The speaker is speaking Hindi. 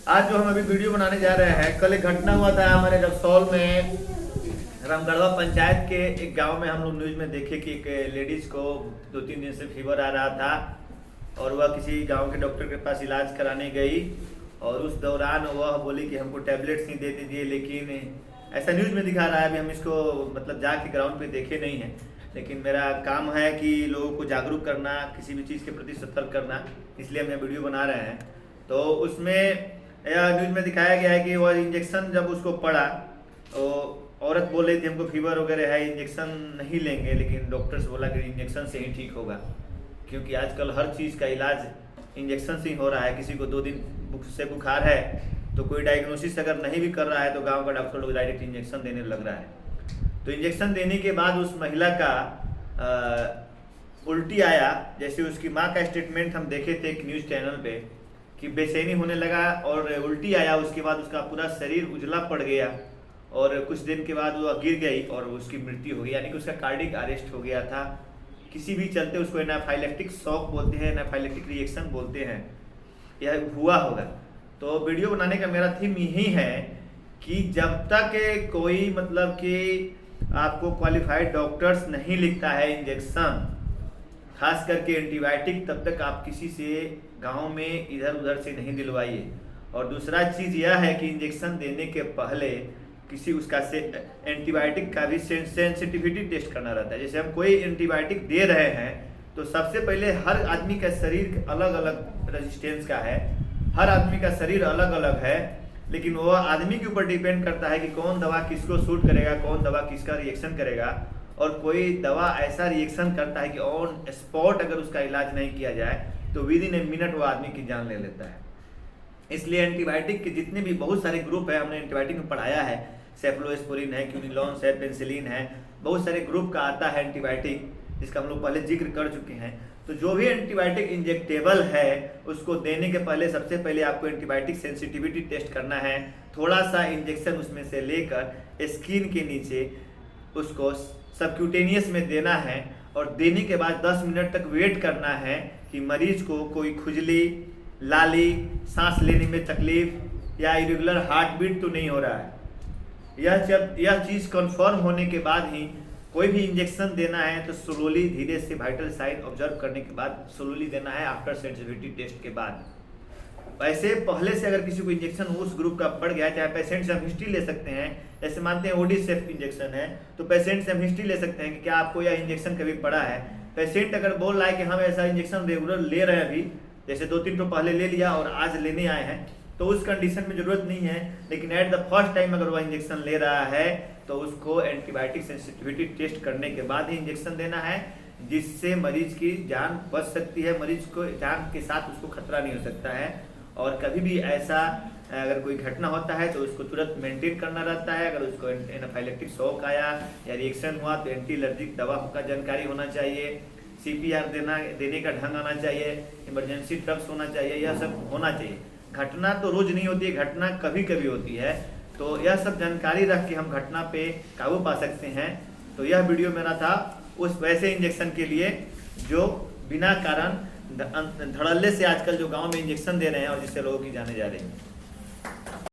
आज जो हम अभी वीडियो बनाने जा रहे हैं, कल एक घटना हुआ था हमारे रक्सौल में, रामगढ़वा पंचायत के एक गांव में। हम लोग न्यूज में देखे कि एक लेडीज को 2-3 दिन से फीवर आ रहा था और वह किसी गांव के डॉक्टर के पास इलाज कराने गई और उस दौरान वह बोली कि हमको टैबलेट्स नहीं दे दीजिए, लेकिन ऐसा न्यूज में दिखा रहा है। अभी हम इसको मतलब जाके ग्राउंड पे देखे नहीं हैं, लेकिन मेरा काम है कि लोगों को जागरूक करना, किसी भी चीज़ के प्रति सतर्क करना, इसलिए हम यह वीडियो बना रहे हैं। तो उसमें यह न्यूज में दिखाया गया है कि वह इंजेक्शन जब उसको पड़ा तो औरत बोल रही थी हमको फीवर वगैरह है, इंजेक्शन नहीं लेंगे, लेकिन डॉक्टर से बोला कि इंजेक्शन से ही ठीक होगा, क्योंकि आजकल हर चीज़ का इलाज इंजेक्शन से ही हो रहा है। किसी को 2 दिन से बुखार है तो कोई डायग्नोसिस अगर नहीं भी कर रहा है तो गांव का डॉक्टर लोग डायरेक्ट इंजेक्शन देने लग रहा है। तो इंजेक्शन देने के बाद उस महिला का उल्टी आया। जैसे उसकी माँ का स्टेटमेंट हम देखे थे एक न्यूज़ चैनल पे कि बेचैनी होने लगा और उल्टी आया, उसके बाद उसका पूरा शरीर उजला पड़ गया और कुछ दिन के बाद वो गिर गई और उसकी मृत्यु हो गई, यानी कि उसका कार्डिक अरेस्ट हो गया था। किसी भी चलते उसको एनाफाइलेक्टिक शॉक बोलते हैं, एनाफाइलेक्टिक रिएक्शन बोलते हैं, यह हुआ होगा। तो वीडियो बनाने का मेरा थीम यही है कि जब तक कोई मतलब कि आपको क्वालिफाइड डॉक्टर्स नहीं लिखता है इंजेक्शन, खास करके एंटीबायोटिक, तब तक आप किसी से गांव में इधर उधर से नहीं दिलवाइए। और दूसरा चीज़ यह है कि इंजेक्शन देने के पहले किसी उसका से एंटीबायोटिक का भी सेंसिटिविटी टेस्ट करना रहता है। जैसे हम कोई एंटीबायोटिक दे रहे हैं तो सबसे पहले हर आदमी का शरीर अलग अलग रेजिस्टेंस का है, हर आदमी का शरीर अलग अलग है, लेकिन वह आदमी के ऊपर डिपेंड करता है कि कौन दवा किसको सूट करेगा, कौन दवा किसका रिएक्शन करेगा। और कोई दवा ऐसा रिएक्शन करता है कि ऑन स्पॉट अगर उसका इलाज नहीं किया जाए तो विद इन ए मिनट वो आदमी की जान ले लेता है। इसलिए एंटीबायोटिक के जितने भी बहुत सारे ग्रुप है, हमने एंटीबायोटिक में पढ़ाया है, सेफ्लोस्पोरिन है, क्यूनिलॉन्स है, पेनिसिलिन है, बहुत सारे ग्रुप का आता है एंटीबायोटिक, जिसका हम लोग पहले जिक्र कर चुके हैं। तो जो भी एंटीबायोटिक इंजेक्टेबल है उसको देने के पहले सबसे पहले आपको एंटीबायोटिक सेंसिटिविटी टेस्ट करना है। थोड़ा सा इंजेक्शन उसमें से लेकर स्किन के नीचे उसको सबक्यूटेनियस में देना है और देने के बाद 10 मिनट तक वेट करना है कि मरीज को कोई खुजली, लाली, सांस लेने में तकलीफ या इरेगुलर हार्ट बीट तो नहीं हो रहा है। यह चीज़ कंफर्म होने के बाद ही कोई भी इंजेक्शन देना है तो स्लोली, धीरे से वाइटल साइन ऑब्जर्व करने के बाद स्लोली देना है, आफ्टर सेंसिटिविटी टेस्ट के बाद। वैसे पहले से अगर किसी को इंजेक्शन उस ग्रुप का पड़ गया, चाहे पेशेंट से हम हिस्ट्री ले सकते हैं, जैसे मानते हैं ओडी सेफ इंजेक्शन है तो पेशेंट से हम हिस्ट्री ले सकते हैं कि क्या आपको यह इंजेक्शन कभी पड़ा है। पेशेंट अगर बोल रहा है कि हम ऐसा इंजेक्शन रेगुलर ले रहे हैं, अभी जैसे 2-3 तो पहले ले लिया और आज लेने आए हैं, तो उस कंडीशन में जरूरत नहीं है। लेकिन एट द फर्स्ट टाइम अगर वह इंजेक्शन ले रहा है तो उसको एंटीबायोटिक सेंसिटिविटी टेस्ट करने के बाद ही इंजेक्शन देना है, जिससे मरीज की जान बच सकती है, मरीज को जान के साथ उसको खतरा नहीं हो सकता है। और कभी भी ऐसा अगर कोई घटना होता है तो उसको तुरंत मेंटेन करना रहता है। अगर उसको एनाफाइलेक्टिक शॉक आया या रिएक्शन हुआ तो एंटी एलर्जिक दवा का जानकारी होना चाहिए, CPR देने का ढंग आना चाहिए, इमरजेंसी ड्रग्स होना चाहिए, यह सब होना चाहिए। घटना तो रोज नहीं होती है, घटना कभी कभी होती है, तो यह सब जानकारी रख के हम घटना पे काबू पा सकते हैं। तो यह वीडियो मेरा था उस वैसे इंजेक्शन के लिए जो बिना कारण धड़ल्ले से आजकल जो गांव में इंजेक्शन दे रहे हैं और जिससे लोगों की जाने जा रही हैं।